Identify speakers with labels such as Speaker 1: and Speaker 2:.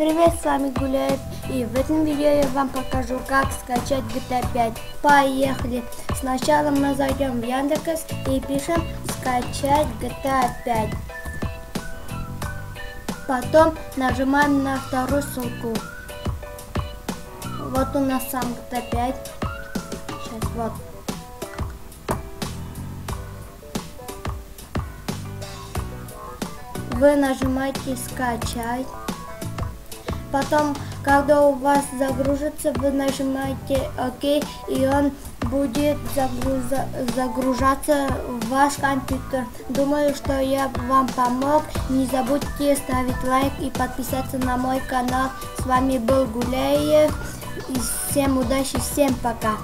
Speaker 1: Привет, с вами Гуляет, и в этом видео я вам покажу, как скачать GTA 5. Поехали! Сначала мы зайдем в Яндекс и пишем скачать GTA 5. Потом нажимаем на вторую ссылку. Вот у нас сам GTA 5. Сейчас вот. Вы нажимаете скачать. Потом, когда у вас загрузится, вы нажимаете ОК, и он будет загружаться в ваш компьютер. Думаю, что я вам помог. Не забудьте ставить лайк и подписаться на мой канал. С вами был Гуляев. И всем удачи, всем пока.